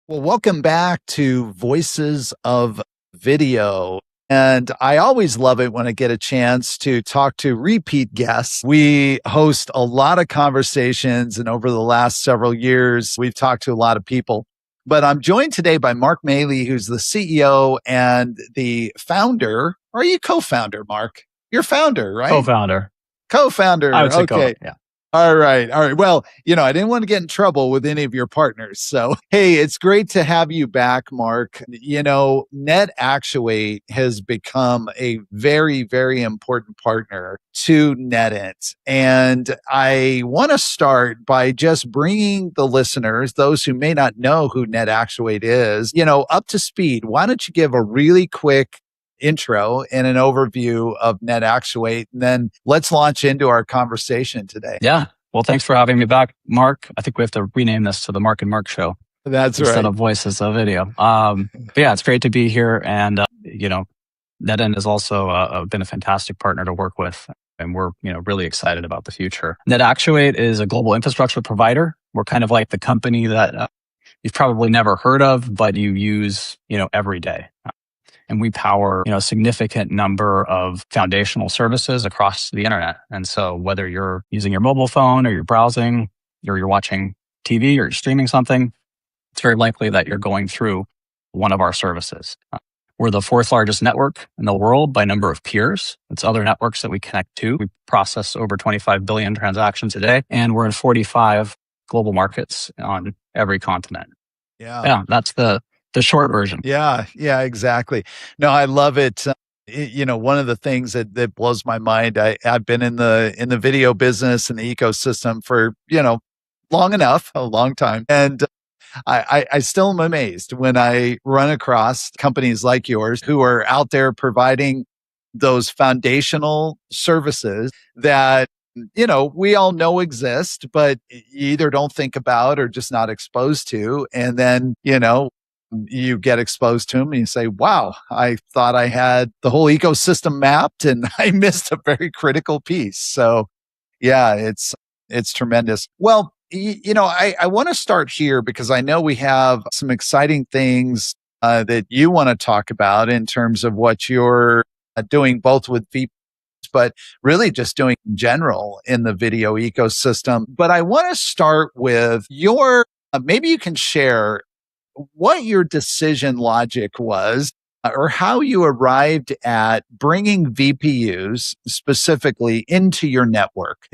Well, welcome back to Voices of Video. And I always love it when I get a chance to talk to repeat guests. We host a lot of conversations, and over the last several years, we've talked to a lot of people. But I'm joined today by Mark Mahle, who's the CEO and the founder. Or are you co-founder, Mark? You're founder, right? Co-founder. Co-founder. I would say Okay. yeah. All right. All right. Well, I didn't want to get in trouble with any of your partners. So, hey, it's great to have you back, Mark. NetActuate has become a very, very important partner to NetInt. And I want to start by just bringing the listeners, those who may not know who NetActuate is, up to speed. Why don't you give a really quick intro and an overview of NetActuate, and then let's launch into our conversation today. Yeah. Well, thanks for having me back, Mark. I think we have to rename this to the Mark and Mark Show. That's instead right. of Voices of Video. But yeah, it's great to be here. And, NetInt has also been a fantastic partner to work with. And we're, really excited about the future. NetActuate is a global infrastructure provider. We're kind of like the company that you've probably never heard of, but you use, every day. And we power, a significant number of foundational services across the internet. And so whether you're using your mobile phone or you're browsing or you're watching TV or you're streaming something, it's very likely that you're going through one of our services. We're the fourth largest network in the world by number of peers. It's other networks that we connect to. We process over 25 billion transactions a day, and we're in 45 global markets on every continent. Yeah, that's the short version. Yeah, exactly. No, I love it. One of the things that blows my mind, I've been in the video business and the ecosystem for, long enough, a long time. And I still am amazed when I run across companies like yours who are out there providing those foundational services that, we all know exist, but you either don't think about or just not exposed to. And then, you get exposed to them and you say, wow, I thought I had the whole ecosystem mapped and I missed a very critical piece. So yeah, it's tremendous. Well, I want to start here because I know we have some exciting things that you want to talk about in terms of what you're doing both with VPUs, but really just doing in general in the video ecosystem. But I want to start with maybe you can share what your decision logic was or how you arrived at bringing VPUs specifically into your network.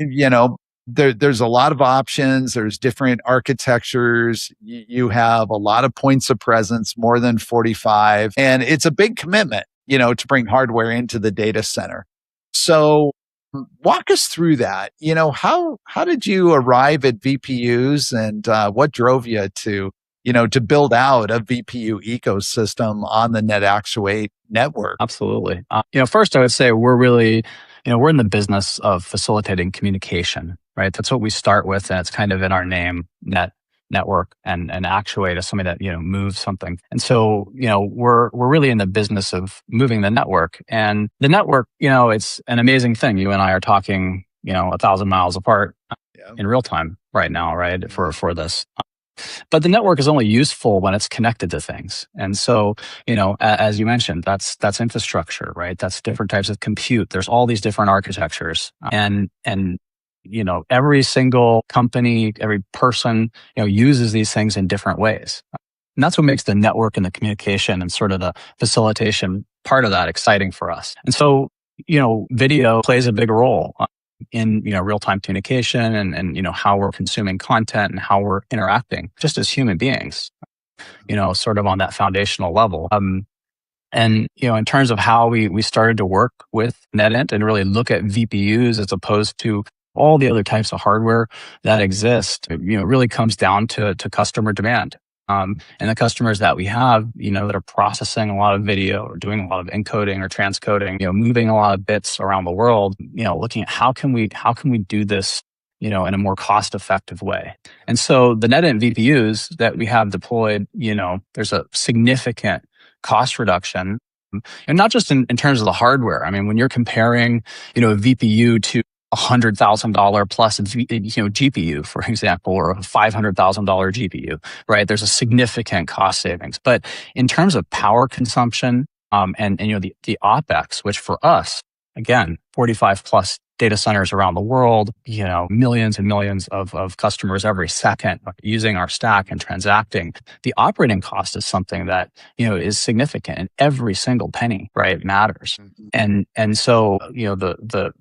There's a lot of options. There's different architectures. You have a lot of points of presence, more than 45. And it's a big commitment, to bring hardware into the data center. So walk us through that. How did you arrive at VPUs and what drove you to build out a VPU ecosystem on the NetActuate network? Absolutely. First I would say we're really, we're in the business of facilitating communication, right? That's what we start with. And it's kind of in our name, network and actuate is something that, moves something. And so, we're really in the business of moving the network. And the network, it's an amazing thing. You and I are talking, 1,000 miles apart in real time right now, right? For this. But the network is only useful when it's connected to things. And so, as you mentioned, that's infrastructure, right? That's different types of compute. There's all these different architectures. And every single company, every person, uses these things in different ways. And that's what makes the network and the communication and sort of the facilitation part of that exciting for us. And so, video plays a big role in real-time communication and how we're consuming content and how we're interacting just as human beings, sort of on that foundational level. And in terms of how we started to work with NetInt and really look at VPUs as opposed to all the other types of hardware that exist, it really comes down to customer demand. And the customers that we have, that are processing a lot of video or doing a lot of encoding or transcoding, moving a lot of bits around the world, looking at how can we do this, in a more cost-effective way. And so the NetInt VPUs that we have deployed, there's a significant cost reduction, and not just in terms of the hardware. I mean, when you're comparing, a VPU to $100,000 plus GPU, for example, or a $500,000 GPU, right? There's a significant cost savings. But in terms of power consumption, and the OpEx, which for us, again, 45 plus data centers around the world, millions and millions of customers every second using our stack and transacting. The operating cost is something that, is significant, and every single penny, right, matters. And so, the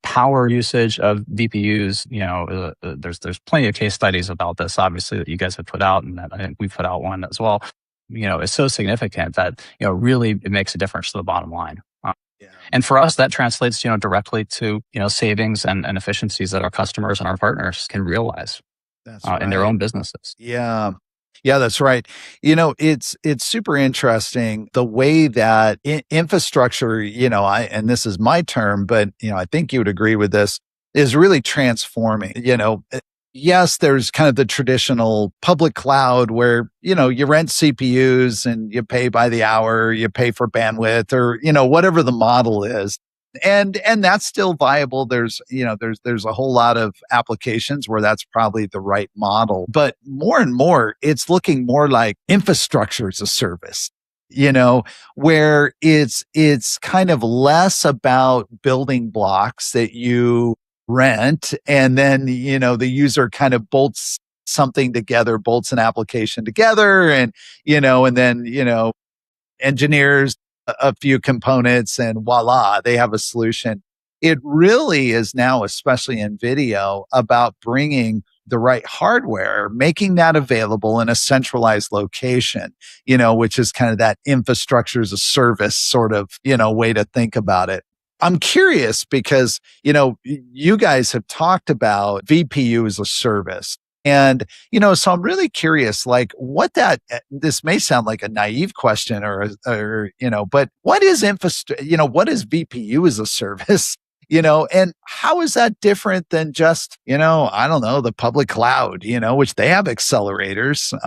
power usage of VPUs, there's plenty of case studies about this, obviously, that you guys have put out, and that I think we put out one as well. Is so significant that, really it makes a difference to the bottom line. And for us, that translates, directly to, savings and efficiencies that our customers and our partners can realize in their own businesses. Yeah. Yeah, that's right. It's super interesting the way that infrastructure, and this is my term, but, I think you would agree with this, is really transforming. Yes, there's kind of the traditional public cloud where, you rent CPUs and you pay by the hour, you pay for bandwidth, or, whatever the model is. And that's still viable. There's a whole lot of applications where that's probably the right model. But more and more, it's looking more like infrastructure as a service, where it's kind of less about building blocks that you rent, and then, the user kind of bolts something together, bolts an application together, and, and then, engineers a few components, and voila, they have a solution. It really is now, especially in video, about bringing the right hardware, making that available in a centralized location, which is kind of that infrastructure as a service sort of, way to think about it. I'm curious because, you guys have talked about VPU as a service. And, so I'm really curious, like this may sound like a naive question but what is what is VPU as a service? And how is that different than just, I don't know, the public cloud, which they have accelerators.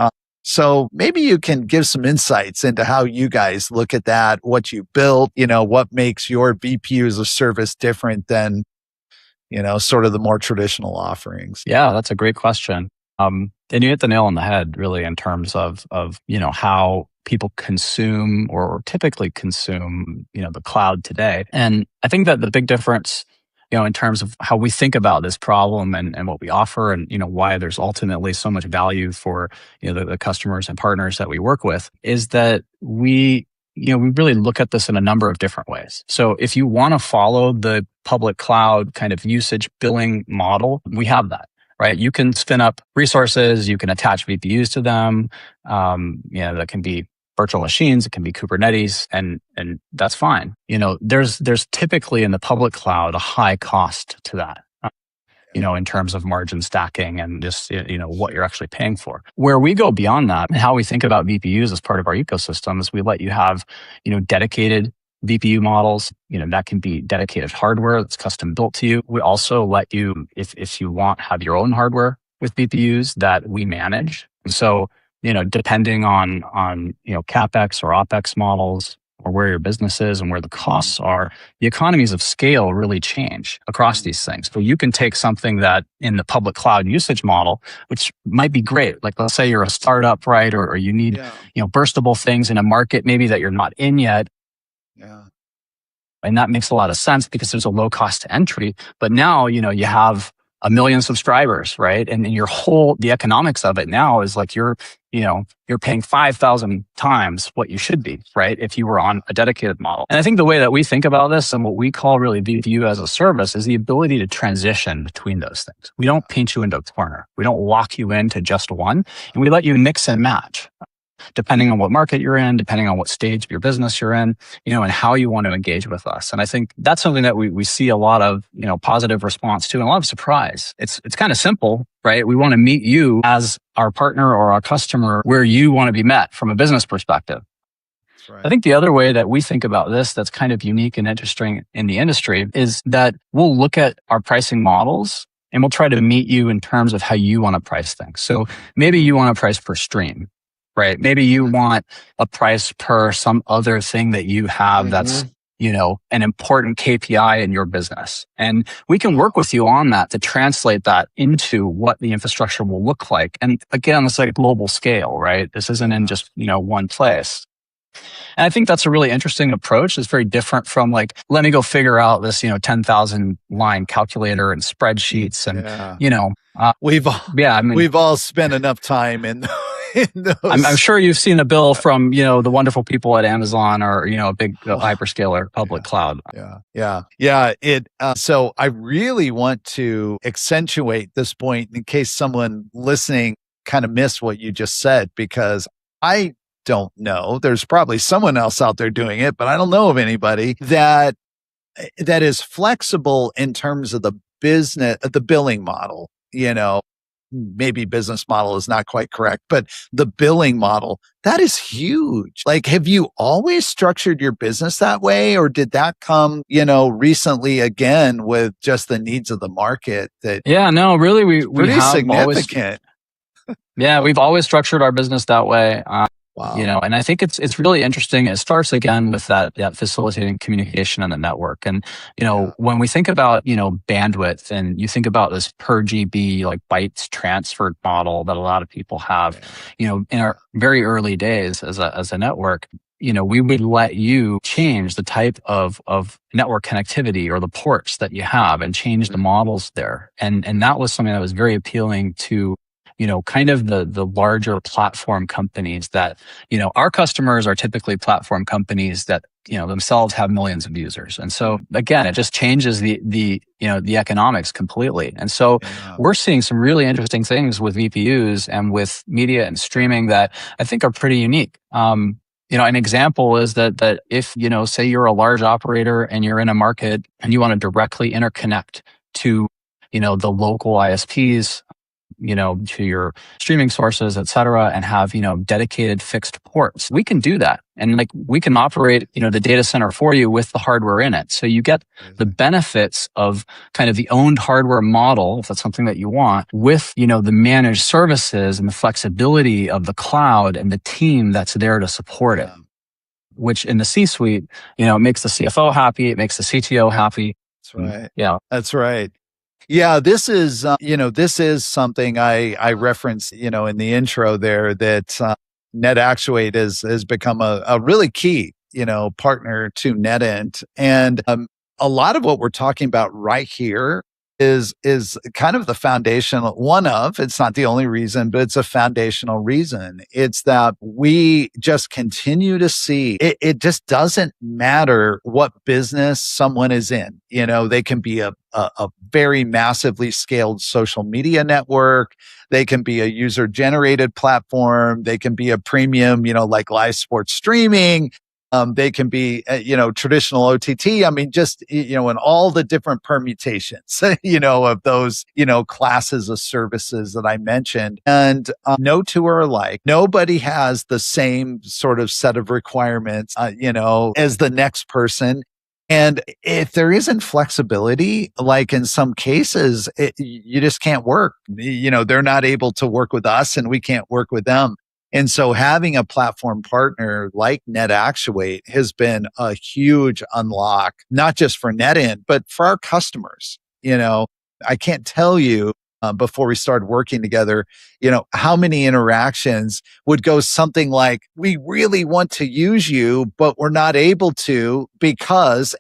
So maybe you can give some insights into how you guys look at that, what you built, what makes your VPU as a service different than, sort of the more traditional offerings. Yeah, that's a great question. And you hit the nail on the head, really, in terms of how people consume or typically consume, the cloud today. And I think that the big difference, in terms of how we think about this problem and what we offer, and, why there's ultimately so much value for, the customers and partners that we work with, is that we really look at this in a number of different ways. So if you want to follow the public cloud kind of usage billing model, we have that. Right, you can spin up resources, you can attach VPUs to them. That can be virtual machines, it can be Kubernetes, and that's fine. There's typically in the public cloud a high cost to that. In terms of margin stacking and just, what you're actually paying for. Where we go beyond that, and how we think about VPUs as part of our ecosystem, is we let you have, dedicated VPU models, that can be dedicated hardware that's custom built to you. We also let you, if you want, have your own hardware with VPUs that we manage. And so, depending on CapEx or OpEx models, or where your business is and where the costs are, the economies of scale really change across these things. So you can take something that in the public cloud usage model, which might be great. Like, let's say you're a startup, right? Or you need, burstable things in a market maybe that you're not in yet. Yeah. And that makes a lot of sense because there's a low cost to entry. But now, you have 1 million subscribers, right? And the economics of it now is like you're paying 5,000 times what you should be, right? If you were on a dedicated model. And I think the way that we think about this and what we call really VPU-as-a-Service is the ability to transition between those things. We don't paint you into a corner. We don't lock you into just one, and we let you mix and match, depending on what market you're in, depending on what stage of your business you're in, and how you want to engage with us. And I think that's something that we see a lot of, positive response to and a lot of surprise. It's kind of simple, right? We want to meet you as our partner or our customer where you want to be met from a business perspective. That's right. I think the other way that we think about this that's kind of unique and interesting in the industry is that we'll look at our pricing models and we'll try to meet you in terms of how you want to price things. So maybe you want to price per stream. Right. Maybe you want a price per some other thing that you have that's an important KPI in your business. And we can work with you on that to translate that into what the infrastructure will look like. And again, it's like a global scale, right? This isn't in just, one place. And I think that's a really interesting approach. It's very different from like, let me go figure out this, 10,000 line calculator and spreadsheets and, we've all spent enough time in those. I'm sure you've seen a bill from, the wonderful people at Amazon or, a big hyperscaler public cloud. Yeah. So I really want to accentuate this point in case someone listening kind of missed what you just said, because I don't know. There's probably someone else out there doing it, but I don't know of anybody that is flexible in terms of the business, the billing model. Maybe business model is not quite correct, but the billing model, that is huge. Like, have you always structured your business that way, or did that come, recently again with just the needs of the market? Really, we have significant. We've always structured our business that way. Wow. And I think it's really interesting. It starts again with that facilitating communication on the network. And, when we think about, bandwidth, and you think about this per GB, like bytes transferred model that a lot of people have, in our very early days as a network, we would let you change the type of network connectivity or the ports that you have and change the models there. And that was something that was very appealing to kind of the larger platform companies that, our customers are typically platform companies that, themselves have millions of users. And so again, it just changes the economics completely. And so we're seeing some really interesting things with VPUs and with media and streaming that I think are pretty unique. An example is that if, say you're a large operator and you're in a market and you want to directly interconnect to, the local ISPs, to your streaming sources, et cetera, and have, dedicated fixed ports. We can do that. And we can operate, the data center for you with the hardware in it. So you get the benefits of kind of the owned hardware model, if that's something that you want, with, the managed services and the flexibility of the cloud and the team that's there to support it, which in the C-suite, it makes the CFO happy. It makes the CTO happy. That's right. Yeah. That's right. Yeah, this is something I referenced, in the intro there, that NetActuate has become a really key, partner to NetInt. And a lot of what we're talking about right here is kind of the foundational it's not the only reason, but it's a foundational reason. It's that we just continue to see it just doesn't matter what business someone is in. They can be a very massively scaled social media network. They can be a user generated platform. They can be a premium, like live sports streaming. They can be, traditional OTT. I mean, just, and all the different permutations, of those, classes of services that I mentioned. And no two are alike. Nobody has the same sort of set of requirements, as the next person. And if there isn't flexibility, like in some cases, you just can't work. They're not able to work with us and we can't work with them. And so having a platform partner like NetActuate has been a huge unlock, not just for NetInt, but for our customers. I can't tell you before we started working together, how many interactions would go something like, we really want to use you, but we're not able to because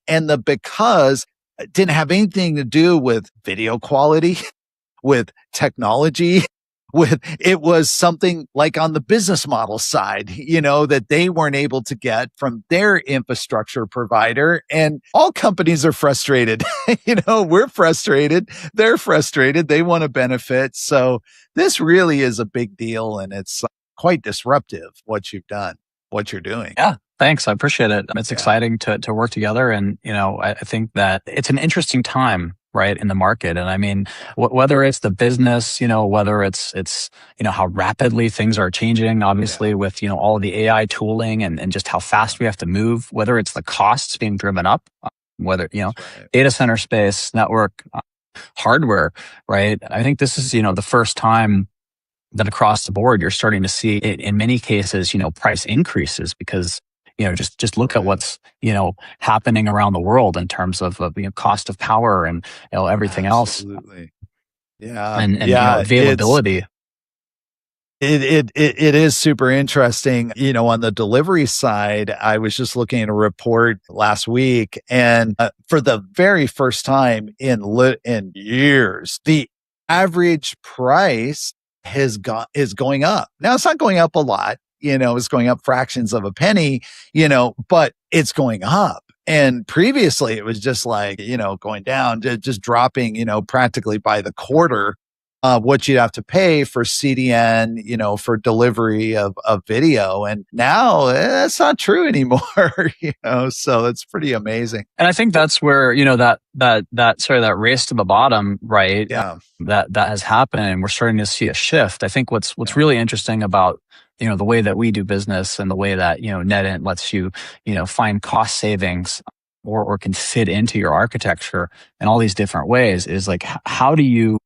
didn't have anything to do with video quality, with technology. It was something like on the business model side, that they weren't able to get from their infrastructure provider. And all companies are frustrated. We're frustrated. They're frustrated. They want to benefit. So this really is a big deal. And it's quite disruptive what you've done, what you're doing. Yeah. Thanks. I appreciate it. It's exciting to work together. And, I think that it's an interesting time, right, in the market. And I mean, whether it's the business, whether it's, how rapidly things are changing, obviously with, all of the AI tooling and just how fast we have to move, whether it's the costs being driven up, whether, data center space, network, hardware, right? I think this is, the first time that across the board, you're starting to see it in many cases, price increases because, just look at Right. what's, happening around the world in terms of, cost of power and, everything else, Absolutely. Yeah. and Yeah. availability. It is super interesting. On the delivery side, I was just looking at a report last week, and for the very first time in years, the average price is going up. Now it's not going up a lot. It's going up fractions of a penny. But it's going up. And previously, it was just like going down, just dropping, practically by the quarter what you'd have to pay for CDN, for delivery of video. And now that's not true anymore, so it's pretty amazing. And I think that's where, that sort of that race to the bottom, right? Yeah. That has happened, and we're starting to see a shift. I think what's Yeah. really interesting about, the way that we do business and the way that, NetInt lets you, find cost savings or can fit into your architecture in all these different ways is like, how do you,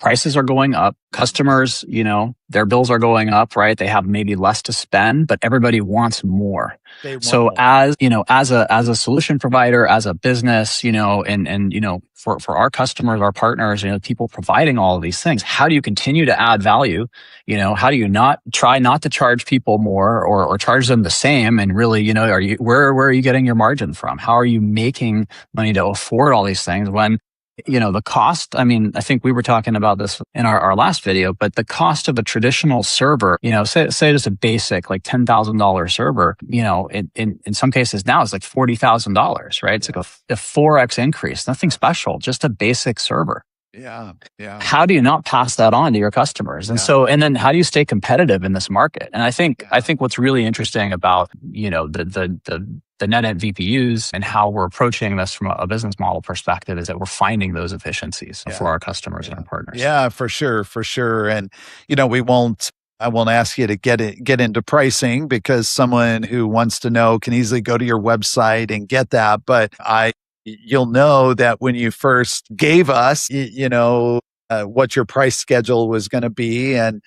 prices are going up, customers, their bills are going up, right? They have maybe less to spend, but everybody wants more. They want So more. as a solution provider, as a business, for our customers, our partners, people providing all of these things, how do you continue to add value? How do you not to charge people more or charge them the same? And really, where are you getting your margin from? How are you making money to afford all these things when the cost, I mean, I think we were talking about this in our last video, but the cost of a traditional server, say just a basic like $10,000 server, in some cases now it's like $40,000, right? It's like a 4x increase, nothing special, just a basic server. Yeah. Yeah. How do you not pass that on to your customers? And and then how do you stay competitive in this market? And I think what's really interesting about, the NetInt VPUs and how we're approaching this from a business model perspective is that we're finding those efficiencies for our customers and our partners. Yeah, for sure. For sure. And, I won't ask you to get into pricing because someone who wants to know can easily go to your website and get that. But you'll know that when you first gave us, what your price schedule was going to be. And,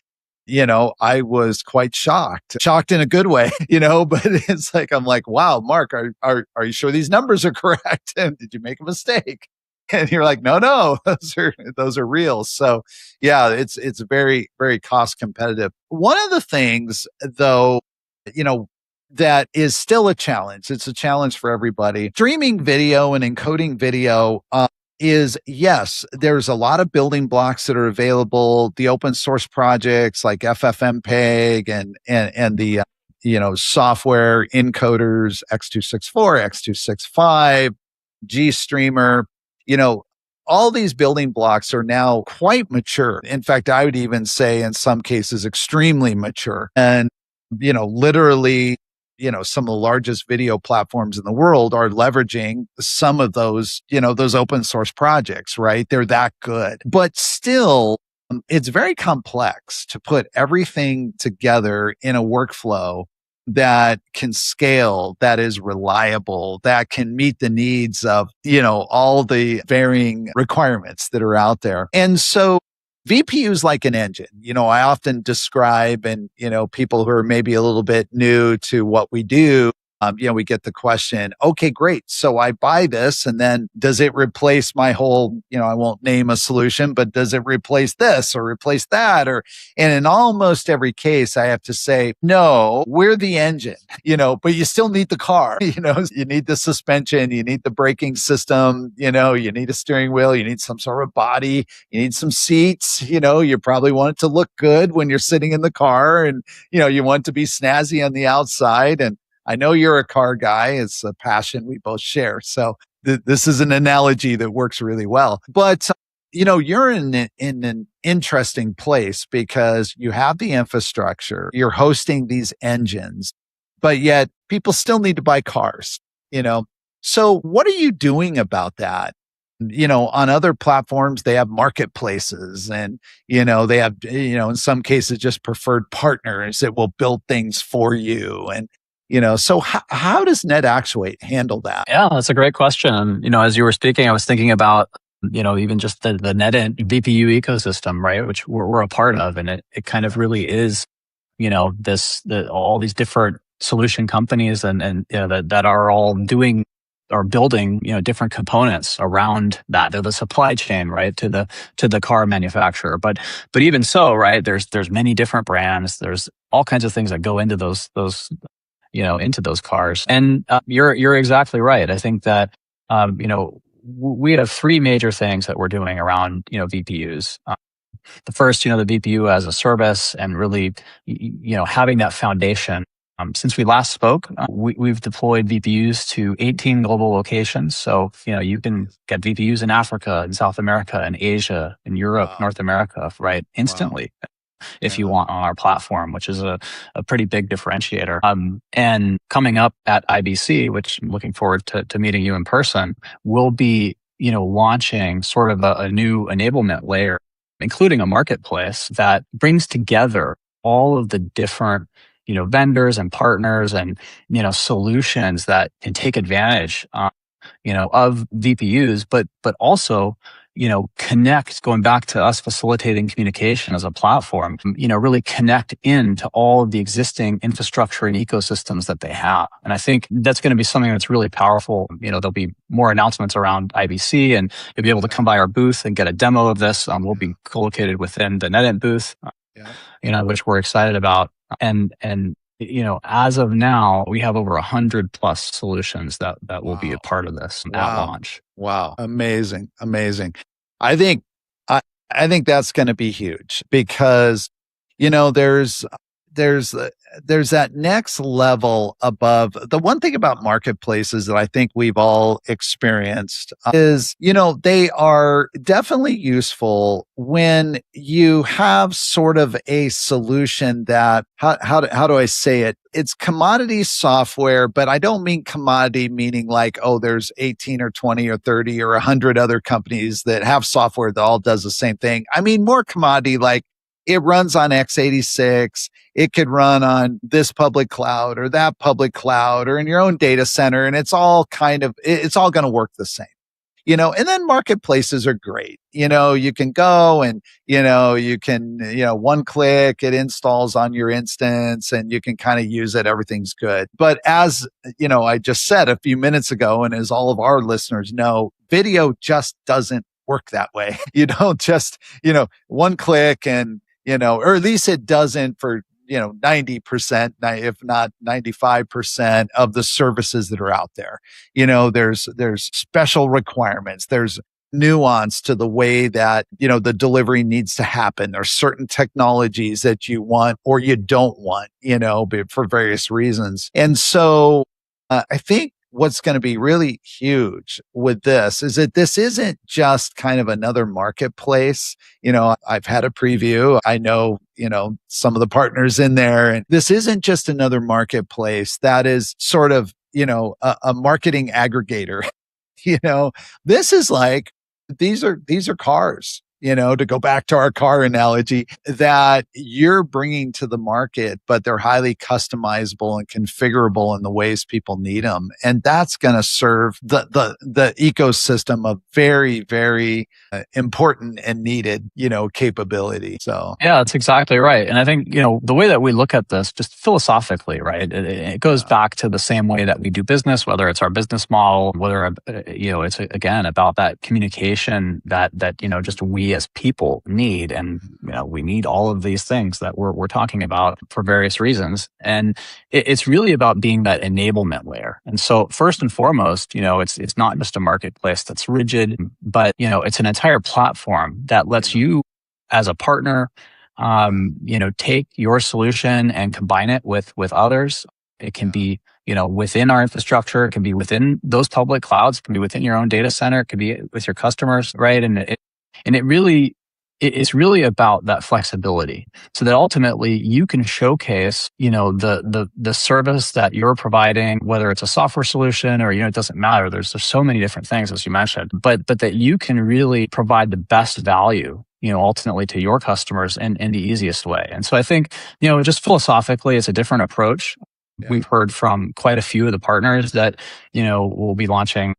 I was quite shocked in a good way, but it's like, I'm like, wow, Mark, are you sure these numbers are correct? And did you make a mistake? And you're like, no, those are real. So yeah, it's very, very cost competitive. One of the things though, that is still a challenge. It's a challenge for everybody. Streaming video and encoding video, is yes, there's a lot of building blocks that are available. The open source projects like FFmpeg and the software encoders X264, X265, GStreamer, all these building blocks are now quite mature. In fact, I would even say in some cases extremely mature. And literally, some of the largest video platforms in the world are leveraging some of those, those open source projects, right? They're that good. But still, it's very complex to put everything together in a workflow that can scale, that is reliable, that can meet the needs of, all the varying requirements that are out there. And so VPU is like an engine. I often describe, and, people who are maybe a little bit new to what we do, we get the question, okay, great. So I buy this and then does it replace my whole, I won't name a solution, but does it replace this or replace that? And in almost every case, I have to say, no, we're the engine, but you still need the car, you need the suspension, you need the braking system, you need a steering wheel, you need some sort of body, you need some seats, you probably want it to look good when you're sitting in the car and, you want it to be snazzy on the outside. And I know you're a car guy. It's a passion we both share. So this is an analogy that works really well. But, you're in an interesting place because you have the infrastructure, you're hosting these engines, but yet people still need to buy cars, So what are you doing about that? On other platforms, they have marketplaces and, they have, in some cases, just preferred partners that will build things for you. And, so how does NetActuate handle that? Yeah, that's a great question. As you were speaking, I was thinking about, even just the NetInt VPU ecosystem, right? Which we're a part of. And it kind of really is, all these different solution companies and that are all doing or building different components around that. They're the supply chain, right, to the car manufacturer. But even so, right, there's many different brands. There's all kinds of things that go into those into those cars. And you're exactly right. I think that we have three major things that we're doing around VPUs. The first, the VPU as a service, and really, having that foundation. Since we last spoke, we've deployed VPUs to 18 global locations. So, you can get VPUs in Africa, in South America, in Asia, in Europe, Wow. North America, right, instantly. Wow. If you want on our platform, which is a pretty big differentiator. And coming up at IBC, which I'm looking forward to meeting you in person, we'll be, launching sort of a new enablement layer, including a marketplace that brings together all of the different, vendors and partners and, solutions that can take advantage, of VPUs, but also, connect, going back to us facilitating communication as a platform, really connect into all of the existing infrastructure and ecosystems that they have. And I think that's going to be something that's really powerful. There'll be more announcements around IBC, and you'll be able to come by our booth and get a demo of this. We'll be co-located within the NetInt booth, which we're excited about. And as of now, we have over 100 plus solutions that will be a part of this at launch. Wow. Amazing. Amazing. I think, I think that's going to be huge because, there's that next level above. The one thing about marketplaces that I think we've all experienced is, they are definitely useful when you have sort of a solution that, how do I say it? It's commodity software, but I don't mean commodity meaning like, oh, there's 18 or 20 or 30 or 100 other companies that have software that all does the same thing. I mean more commodity, like it runs on x86. It could run on this public cloud or that public cloud or in your own data center. And it's all going to work the same, and then marketplaces are great. You can go and, you can, one click, it installs on your instance and you can kind of use it. Everything's good. But as, I just said a few minutes ago, and as all of our listeners know, video just doesn't work that way. You don't just, one click and, or at least it doesn't for, 90%, if not 95% of the services that are out there. There's special requirements. There's nuance to the way that, the delivery needs to happen. There's certain technologies that you want or you don't want, for various reasons. And so I think what's going to be really huge with this is that this isn't just kind of another marketplace. I've had a preview. I know, some of the partners in there, and this isn't just another marketplace that is sort of, a marketing aggregator. This is like, these are cars, to go back to our car analogy, that you're bringing to the market, but they're highly customizable and configurable in the ways people need them. And that's going to serve the ecosystem of very, very important and needed, capability. So, yeah, that's exactly right. And I think, the way that we look at this just philosophically, right, it goes back to the same way that we do business, whether it's our business model, whether, it's again about that communication that, just we as people need. And, we need all of these things that we're talking about for various reasons. And it's really about being that enablement layer. And so first and foremost, it's not just a marketplace that's rigid, but, it's an entire platform that lets you as a partner, take your solution and combine it with others. It can be, within our infrastructure. It can be within those public clouds. It can be within your own data center. It could be with your customers, right? It's really about that flexibility, so that ultimately you can showcase, the service that you're providing, whether it's a software solution or, it doesn't matter. There's so many different things, as you mentioned, but that you can really provide the best value, ultimately to your customers in the easiest way. And so I think, just philosophically, it's a different approach. Yeah. We've heard from quite a few of the partners that, will be launching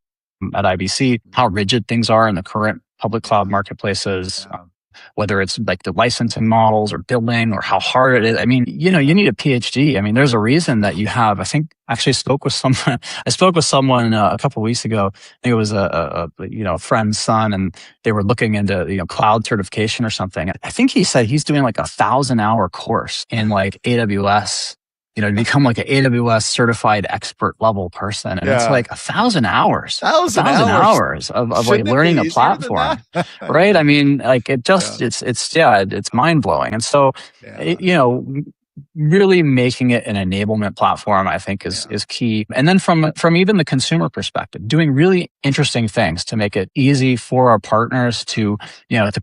at IBC, how rigid things are in the current public cloud marketplaces. whether it's like the licensing models or building or how hard it is. I mean, you need a PhD. I mean, there's a reason that you have, I think, actually spoke with someone, I spoke with someone a couple of weeks ago. I think it was a friend's son, and they were looking into, cloud certification or something. I think he said he's doing like 1,000-hour course in like AWS, to become like an AWS certified expert level person. And it's like 1,000 hours, 1,000 hours of like learning a platform, right? I mean, like it just, it's mind blowing. And so, really making it an enablement platform, I think is key. And then from even the consumer perspective, doing really interesting things to make it easy for our partners to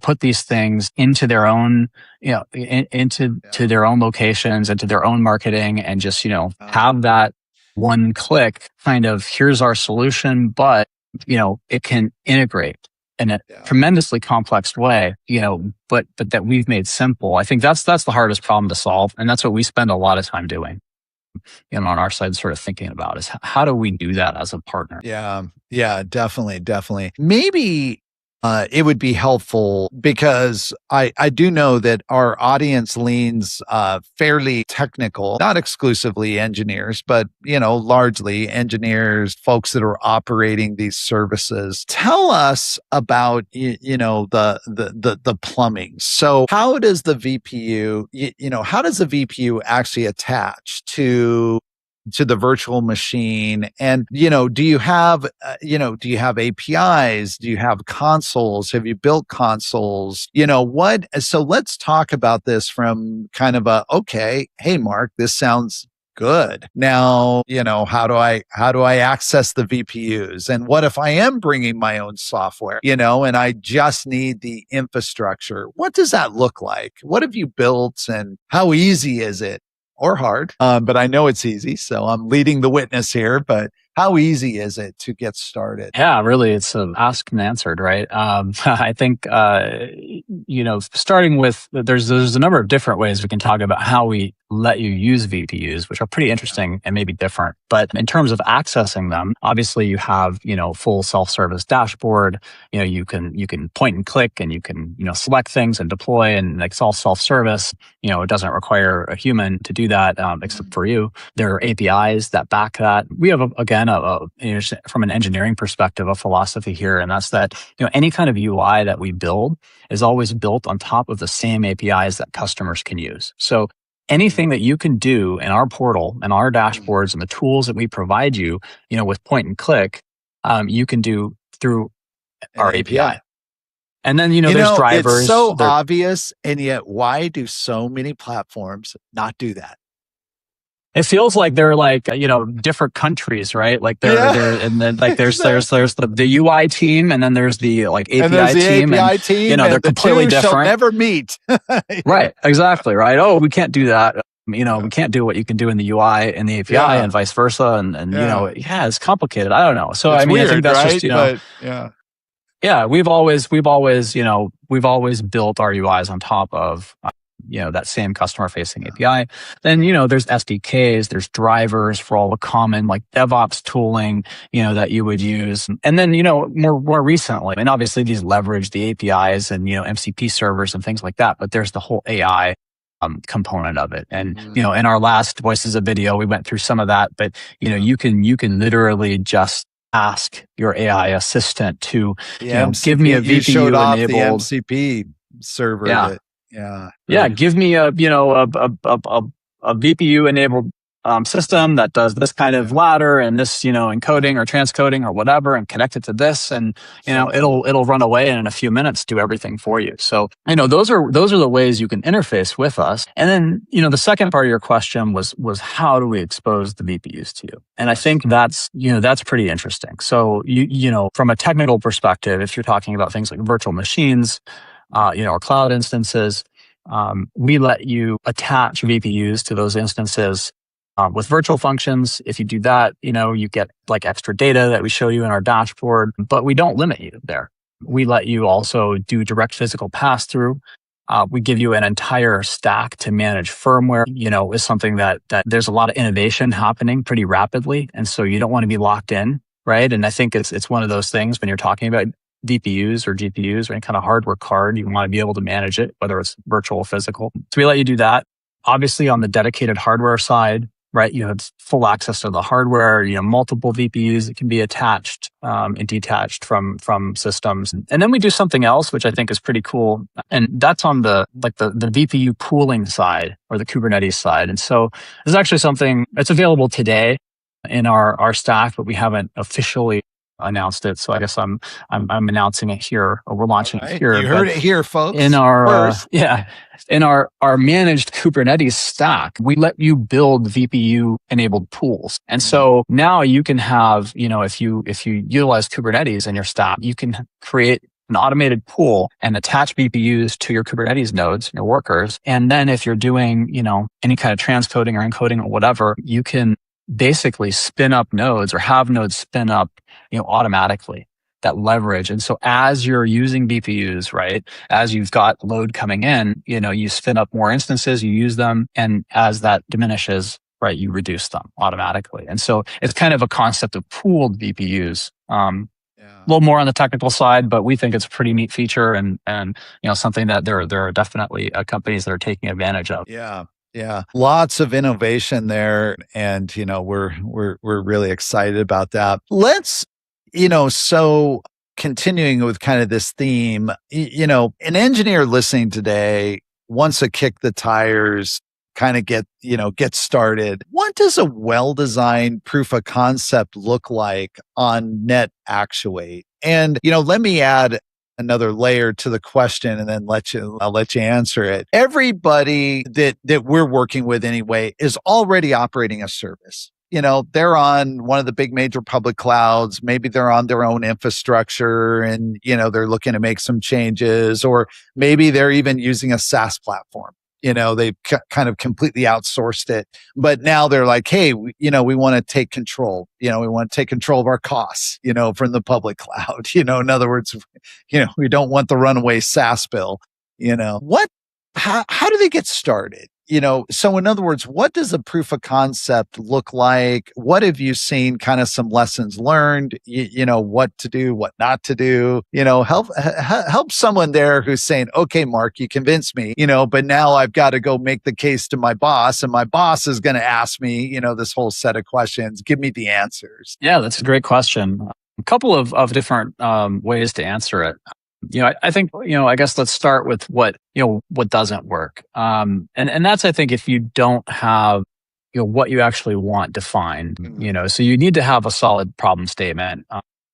put these things into their own, into their own locations, into their own marketing, and just, have that one click kind of, here's our solution, but, it can integrate in a tremendously complex way, but that we've made simple. I think that's the hardest problem to solve. And that's what we spend a lot of time doing, on our side, sort of thinking about is how do we do that as a partner? Yeah, definitely. Maybe it would be helpful, because I do know that our audience leans fairly technical, not exclusively engineers, but, largely engineers, folks that are operating these services. Tell us about, the plumbing. So how does the VPU, how does the VPU actually attach to the virtual machine? And, do you have APIs? Do you have consoles? Have you built consoles? So let's talk about this from kind of okay, hey, Mark, this sounds good. Now, how do I access the VPUs? And what if I am bringing my own software, and I just need the infrastructure? What does that look like? What have you built, and how easy is it? Or hard, but I know it's easy, so I'm leading the witness here. But how easy is it to get started? Yeah, really, it's asked and answered, right? I think starting with there's a number of different ways we can talk about how we let you use VPUs, which are pretty interesting and maybe different. But in terms of accessing them, obviously you have full self-service dashboard. You can point and click, and you can select things and deploy, and it's all self-service. It doesn't require a human to do that, except for you. There are APIs that back that. We have from an engineering perspective, a philosophy here, and that's that any kind of UI that we build is always built on top of the same APIs that customers can use. So anything that you can do in our portal and our dashboards and the tools that we provide you, with point and click, you can do through our API. And then, there's drivers. It's so obvious, and yet why do so many platforms not do that? It feels like they're like, different countries, right? Like they're and then like there's the UI team, and then there's the like API and there's the team. API team, they're completely different. Shall never meet. Right. Exactly. Right. Oh, we can't do that. We can't do what you can do in the UI and the API, and vice versa. And it's complicated. I don't know. So it's weird, I think that's right? just, we've always built our UIs on top of that same customer facing API. Then, there's SDKs, there's drivers for all the common like DevOps tooling, that you would use. And then, more recently, and obviously these leverage the APIs and, MCP servers and things like that, but there's the whole AI component of it. And, in our last Voices of Video, we went through some of that, but, you can literally just ask your AI assistant to, give me a VPU-enabled. You showed off the MCP server. Give me a VPU-enabled system that does this kind of ladder and this, encoding or transcoding or whatever, and connect it to this, and it'll run away and in a few minutes do everything for you. So those are the ways you can interface with us. And then the second part of your question was how do we expose the VPUs to you? And I think that's pretty interesting. So from a technical perspective, if you're talking about things like virtual machines, or cloud instances, we let you attach VPUs to those instances with virtual functions. If you do that, you get like extra data that we show you in our dashboard, but we don't limit you there. We let you also do direct physical pass-through. We give you an entire stack to manage firmware, is something that there's a lot of innovation happening pretty rapidly. And so you don't want to be locked in, right? And I think it's one of those things when you're talking about VPUs or GPUs or any kind of hardware card, you want to be able to manage it, whether it's virtual or physical. So we let you do that. Obviously, on the dedicated hardware side, right, you have full access to the hardware, multiple VPUs that can be attached and detached from systems. And then we do something else, which I think is pretty cool. And that's on the VPU pooling side or the Kubernetes side. And so this is actually something that's available today in our stack, but we haven't officially announced it. So I guess I'm announcing it here, or we're launching it here. You heard it here, folks. In our in our managed Kubernetes stack, we let you build VPU-enabled pools. And so now you can have, if you utilize Kubernetes in your stack, you can create an automated pool and attach VPUs to your Kubernetes nodes, your workers. And then if you're doing, any kind of transcoding or encoding or whatever, you can basically spin up nodes or have nodes spin up, automatically, that leverage. And so as you're using VPUs, right, as you've got load coming in, you spin up more instances, you use them. And as that diminishes, right, you reduce them automatically. And so it's kind of a concept of pooled VPUs. A little more on the technical side, but we think it's a pretty neat feature and something that there are definitely companies that are taking advantage of. Yeah. Lots of innovation there. And, we're really excited about that. Let's, so continuing with kind of this theme, an engineer listening today wants to kick the tires, kind of get started. What does a well-designed proof of concept look like on NetActuate? And, let me add another layer to the question and then I'll let you answer it. Everybody that we're working with anyway is already operating a service. They're on one of the big major public clouds. Maybe they're on their own infrastructure and, they're looking to make some changes, or maybe they're even using a SaaS platform. They've kind of completely outsourced it, but now they're like, hey, we want to take control. We want to take control of our costs, from the public cloud. In other words, we don't want the runaway SaaS bill. How do they get started? So in other words, what does a proof of concept look like? What have you seen, kind of some lessons learned, what to do, what not to do, help someone there who's saying, okay, Mark, you convinced me, but now I've got to go make the case to my boss and my boss is going to ask me, this whole set of questions. Give me the answers. Yeah, that's a great question. A couple of different ways to answer it. I think, I guess let's start with what doesn't work. And that's, I think, if you don't have, what you actually want defined, so you need to have a solid problem statement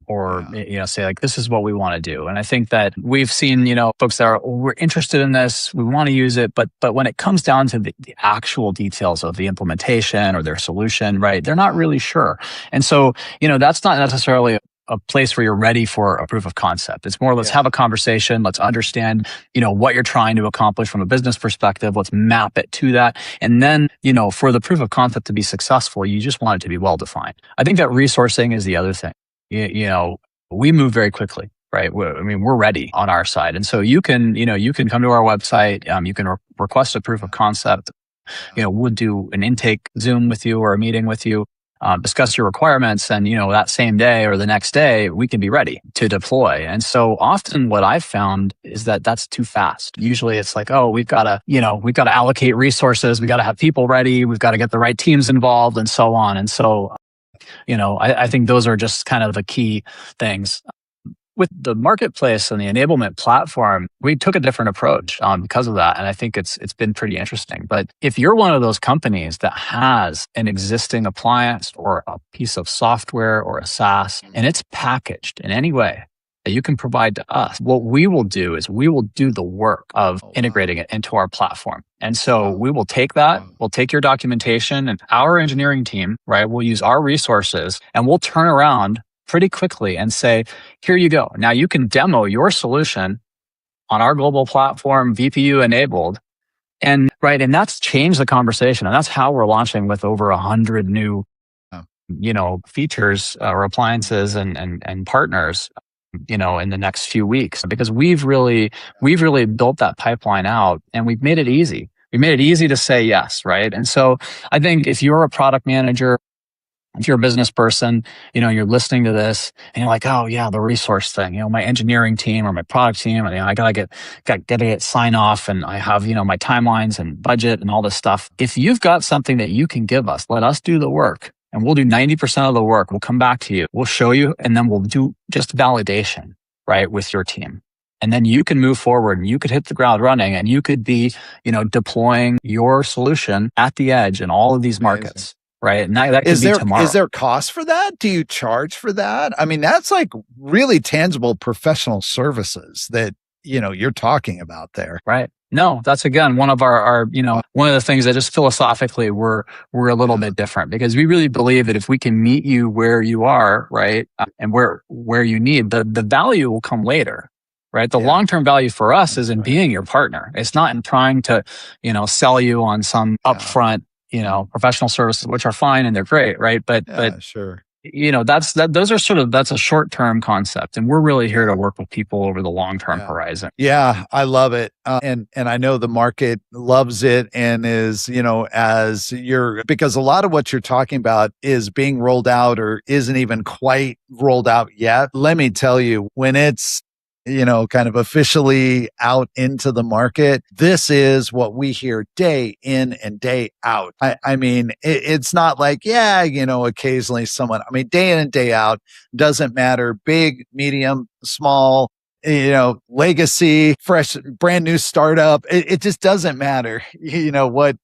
or, say like, this is what we want to do. And I think that we've seen, folks that are, we're interested in this, we want to use it, but when it comes down to the actual details of the implementation or their solution, right, they're not really sure. And so, that's not necessarily a place where you're ready for a proof of concept. It's more, let's have a conversation. Let's understand, what you're trying to accomplish from a business perspective. Let's map it to that. And then, for the proof of concept to be successful, you just want it to be well-defined. I think that resourcing is the other thing. We move very quickly, right? We're ready on our side. And so you can come to our website. You can request a proof of concept. We'll do an intake Zoom with you or a meeting with you. Discuss your requirements, and that same day or the next day we can be ready to deploy. And so often what I've found is that that's too fast. Usually it's like, oh, we've got to allocate resources, we got to have people ready, we've got to get the right teams involved, and so on. And so I think those are just kind of the key things. With the marketplace and the enablement platform, we took a different approach because of that. And I think it's been pretty interesting. But if you're one of those companies that has an existing appliance or a piece of software or a SaaS, and it's packaged in any way that you can provide to us, what we will do is we will do the work of integrating it into our platform. And so we will take that, we'll take your documentation, and our engineering team, right, we'll use our resources and we'll turn around pretty quickly and say, here you go. Now you can demo your solution on our global platform, VPU-enabled. And that's changed the conversation. And that's how we're launching with over 100 new, features or appliances and partners, in the next few weeks, because we've really built that pipeline out and we've made it easy. We made it easy to say yes, right? And so I think if you're a product manager, If you're a business person, you're listening to this and you're like, oh yeah, the resource thing, my engineering team or my product team, and I gotta get sign off, and I have, my timelines and budget and all this stuff. If you've got something that you can give us, let us do the work, and we'll do 90% of the work. We'll come back to you. We'll show you, and then we'll do just validation, right, with your team. And then you can move forward and you could hit the ground running, and you could be, deploying your solution at the edge in all of these markets. Right. And that could be tomorrow. Is there cost for that? Do you charge for that? I mean, that's like really tangible professional services that, you're talking about there. Right. No, that's again, one of our one of the things that just philosophically we're a little bit different, because we really believe that if we can meet you where you are, right, and where you need, the value will come later. Right. The long-term value for us is in being your partner. It's not in trying to, sell you on some upfront, professional services, which are fine and they're great. Right. But sure. That's a short-term concept. And we're really here to work with people over the long-term horizon. Yeah, I love it. And I know the market loves it, and is, because a lot of what you're talking about is being rolled out or isn't even quite rolled out yet. Let me tell you, when it's kind of officially out into the market, this is what we hear day in and day out. I mean, it's not like, occasionally someone, day in and day out, doesn't matter, big, medium, small, legacy, fresh, brand new startup. It just doesn't matter,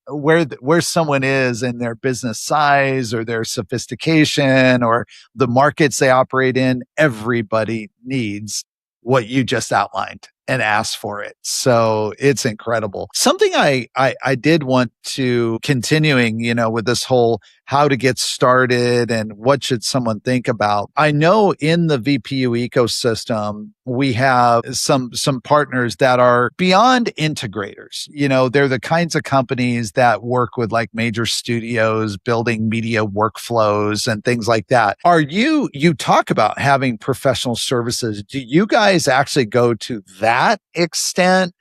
where someone is in their business size or their sophistication or the markets they operate in. Everybody needs what you just outlined and asked for it. So it's incredible. Something I did want to continuing, with this whole how to get started and what should someone think about. I know in the VPU ecosystem, we have some partners that are beyond integrators. They're the kinds of companies that work with like major studios, building media workflows and things like that. You talk about having professional services. Do you guys actually go to that extent?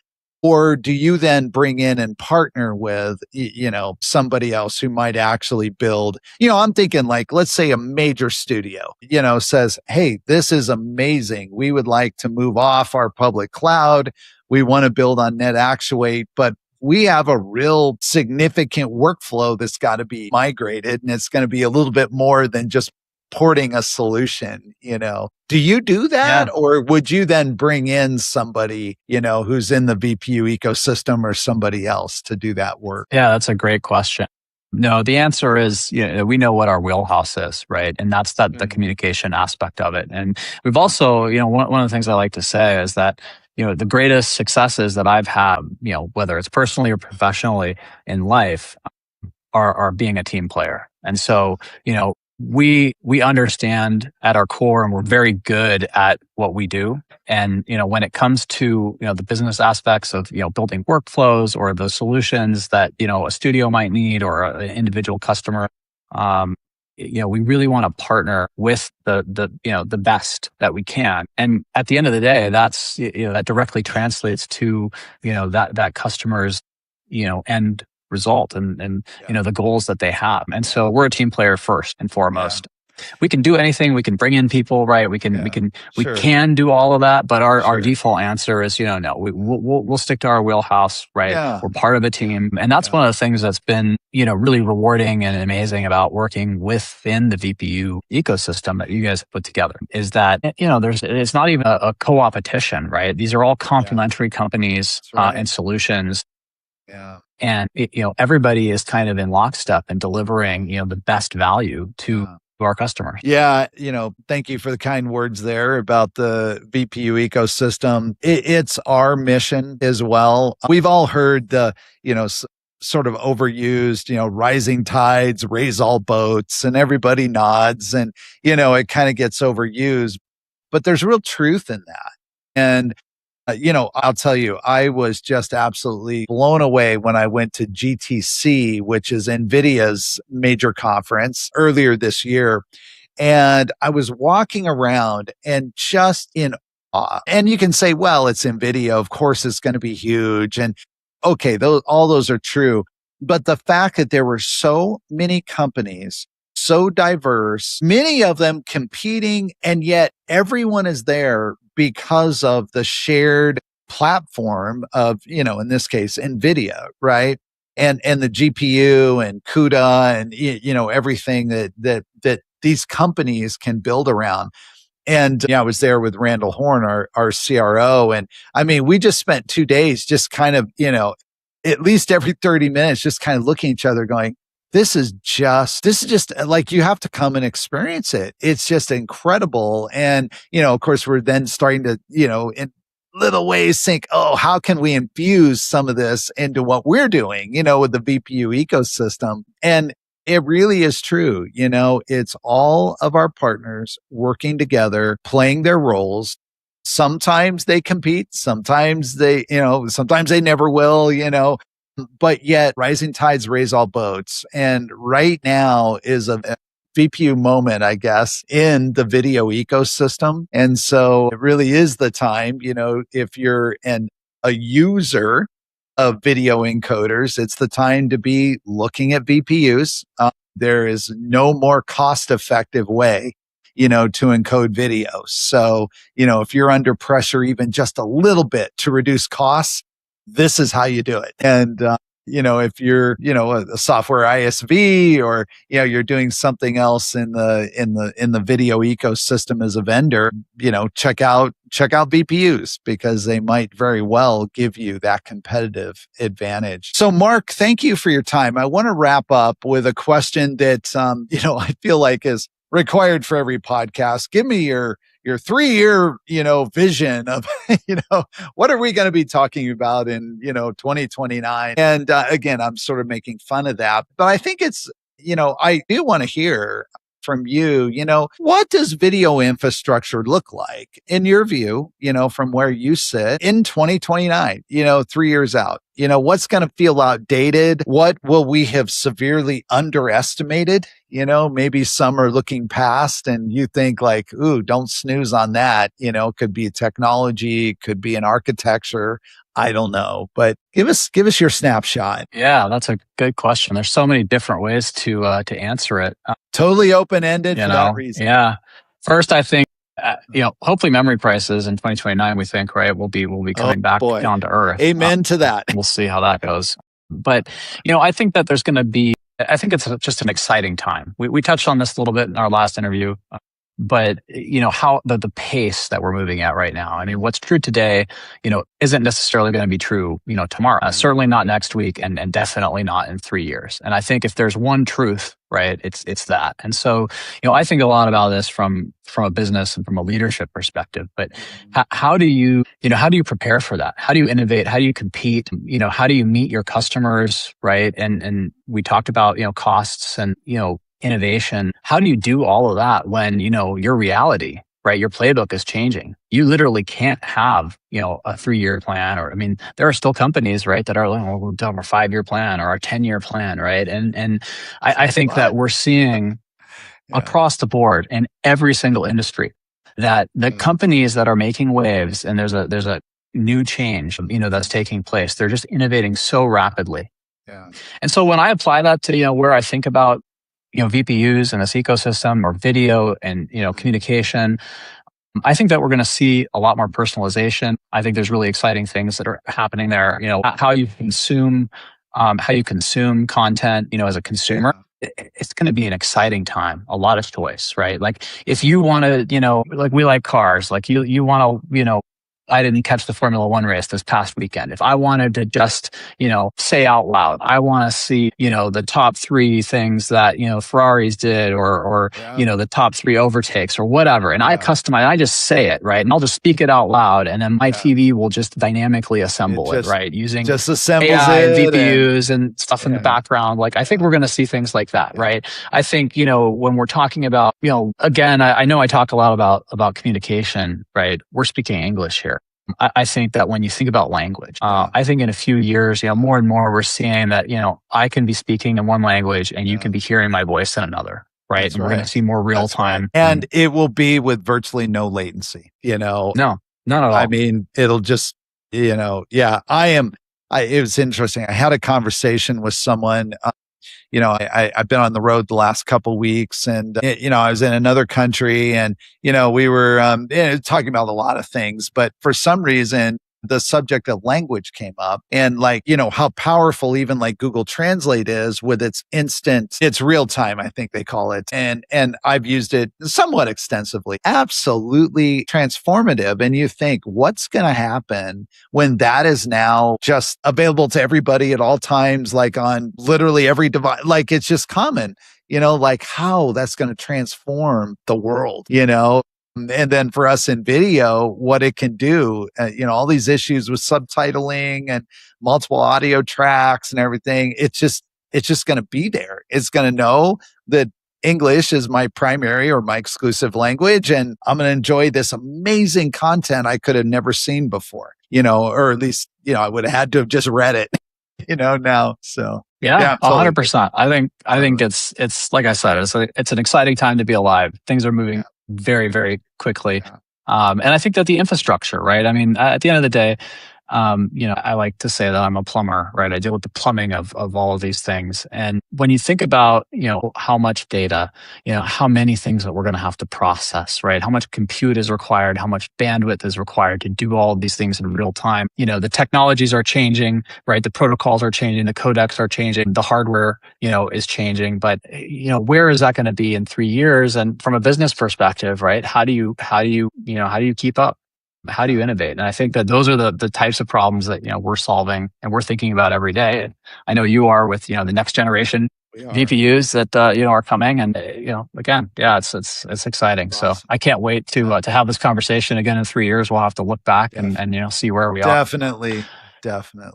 Or do you then bring in and partner with, somebody else who might actually build, I'm thinking like, let's say a major studio, says, hey, this is amazing. We would like to move off our public cloud. We want to build on NetActuate, but we have a real significant workflow that's got to be migrated, and it's going to be a little bit more than just porting a solution. Do you do that? Or would you then bring in somebody, who's in the VPU ecosystem or somebody else to do that work? Yeah, that's a great question. No, the answer is, we know what our wheelhouse is, right? And that's the communication aspect of it. And we've also, one of the things I like to say is that, the greatest successes that I've had, whether it's personally or professionally in life, are being a team player. And so, we understand at our core, and we're very good at what we do. And, when it comes to, the business aspects of, building workflows or the solutions that, a studio might need or an individual customer, we really want to partner with the best that we can. And at the end of the day, that's, that directly translates to, that customer's, end result and the goals that they have. And so we're a team player first and foremost. We can do anything. We can bring in people, right? We can do all of that. But our default answer is, no, we'll stick to our wheelhouse, right? Yeah. We're part of a team. And that's one of the things that's been, really rewarding and amazing about working within the VPU ecosystem that you guys have put together, is that, it's not even a co-opetition, right? These are all complementary companies and solutions. Yeah. And, everybody is kind of in lockstep and delivering, the best value to our customers. Yeah. Thank you for the kind words there about the VPU ecosystem. It's our mission as well. We've all heard the, sort of overused, rising tides raise all boats, and everybody nods, and, it kind of gets overused, but there's real truth in that. And I'll tell you, I was just absolutely blown away when I went to GTC, which is NVIDIA's major conference earlier this year. And I was walking around and just in awe. And you can say, well, it's NVIDIA. Of course, it's going to be huge. And okay, all those are true. But the fact that there were so many companies, so diverse, many of them competing, and yet everyone is there because of the shared platform of, in this case, NVIDIA, right? And the GPU and CUDA and, everything that these companies can build around. And I was there with Randall Horn, our CRO. And I mean, we just spent 2 days just kind of, at least every 30 minutes, just kind of looking at each other going, this is just like, you have to come and experience it. It's just incredible. And, of course, we're then starting to, in little ways think, oh, how can we infuse some of this into what we're doing, with the VPU ecosystem? And it really is true. It's all of our partners working together, playing their roles. Sometimes they compete, sometimes sometimes they never will, but yet rising tides raise all boats. And right now is a VPU moment, I guess, in the video ecosystem. And so it really is the time, if you're a user of video encoders, it's the time to be looking at VPUs. There is no more cost-effective way, to encode video. So, if you're under pressure even just a little bit to reduce costs, this is how you do it. And, if you're, a software ISV or, you're doing something else in the video ecosystem as a vendor, check out VPUs, because they might very well give you that competitive advantage. So Mark, thank you for your time. I want to wrap up with a question that, I feel like is required for every podcast. Give me your 3-year, vision of, what are we going to be talking about in, 2029? And again, I'm sort of making fun of that, but I think it's, I do want to hear from you, what does video infrastructure look like in your view, from where you sit in 2029, 3 years out? What's going to feel outdated? What will we have severely underestimated? Maybe some are looking past and you think like, ooh, don't snooze on that. Could be a technology, could be an architecture. I don't know, but give us your snapshot. Yeah, that's a good question. There's so many different ways to answer it. Totally open-ended for that reason. Yeah. First, I think, hopefully memory prices in 2029, we think, right, will be coming back down to earth. Amen to that. We'll see how that goes. But, I think that there's going to be, I think it's just an exciting time. We touched on this a little bit in our last interview. But, how the pace that we're moving at right now. I mean, what's true today, isn't necessarily going to be true, tomorrow. Certainly not next week and definitely not in 3 years. And I think if there's one truth, right, it's that. And so, I think a lot about this from a business and from a leadership perspective. But how do you prepare for that? How do you innovate? How do you compete? How do you meet your customers, right? And we talked about, costs and, innovation. How do you do all of that when, your reality, right? Your playbook is changing. You literally can't have, a 3-year plan there are still companies, right, that are like, we'll do our 5-year plan or our 10-year plan, right? And I think that we're seeing across the board in every single industry that the companies that are making waves and there's a new change, that's taking place. They're just innovating so rapidly. Yeah. And so when I apply that to, where I think about VPUs and this ecosystem or video and, communication, I think that we're going to see a lot more personalization. I think there's really exciting things that are happening there. How you consume content, as a consumer. It's going to be an exciting time, a lot of choice, right? Like if you want to, like we like cars, like you want to, I didn't catch the Formula One race this past weekend. If I wanted to just, say out loud, I want to see, the top 3 things that, Ferraris did or the top 3 overtakes or whatever. And I customize, I just say it, right? And I'll just speak it out loud. And then my TV will just dynamically assemble it, right? Using just assembles AI it and VPUs and stuff in the background. Like, I think we're going to see things like that, right? I think, when we're talking about, again, I know I talk a lot about communication, right? We're speaking English here. I think that when you think about language, I think in a few years, more and more we're seeing that, I can be speaking in one language and you can be hearing my voice in another, right? That's and we're going to see more real time. Right. And it will be with virtually no latency, No, not at all. I mean, it'll just, it was interesting. I had a conversation with someone I've been on the road the last couple weeks, and I was in another country, and we were talking about a lot of things, but for some reason the subject of language came up, and how powerful even like Google Translate is with it's real time, I think they call it. And I've used it somewhat extensively. Absolutely transformative. And you think, what's going to happen when that is now just available to everybody at all times, like on literally every device, like it's just common, like how that's going to transform the world. And then for us in video, what it can do, all these issues with subtitling and multiple audio tracks and everything, it's just going to be there. It's going to know that English is my primary or my exclusive language, and I'm going to enjoy this amazing content I could have never seen before, or at least, I would have had to have just read it, now. So yeah, totally. 100%. I think it's like I said, it's an exciting time to be alive. Things are moving very, very quickly. And I think that the infrastructure, right? I mean, at the end of the day, I like to say that I'm a plumber, right? I deal with the plumbing of all of these things. And when you think about, how much data, how many things that we're going to have to process, right? How much compute is required, how much bandwidth is required to do all of these things in real time. The technologies are changing, right? The protocols are changing, the codecs are changing, the hardware, is changing. But, where is that going to be in 3 years? And from a business perspective, right? How do you keep up? How do you innovate? And I think that those are the types of problems that we're solving and we're thinking about every day. And I know you are with the next generation VPUs that are coming, and again, it's exciting. Awesome. So I can't wait to have this conversation again in 3 years. We'll have to look back and see where we are. Definitely.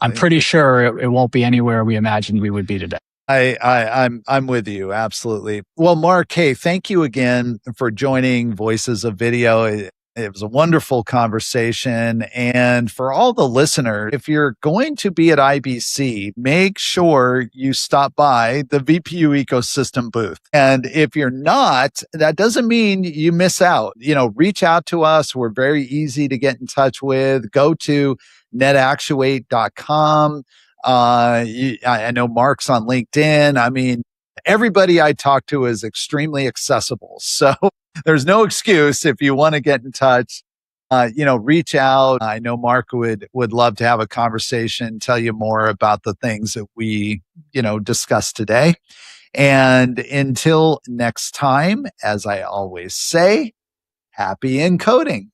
I'm pretty sure it won't be anywhere we imagined we would be today. I'm with you. Absolutely. Well, Mark, hey, thank you again for joining Voices of Video. It was a wonderful conversation. And for all the listeners, if you're going to be at IBC, make sure you stop by the VPU ecosystem booth. And if you're not, that doesn't mean you miss out. Reach out to us. We're very easy to get in touch with. Go to netactuate.com. I know Mark's on LinkedIn. I mean, everybody I talk to is extremely accessible. So there's no excuse if you want to get in touch. Reach out. I know Mark would love to have a conversation, tell you more about the things that we, discussed today. And until next time, as I always say, happy encoding.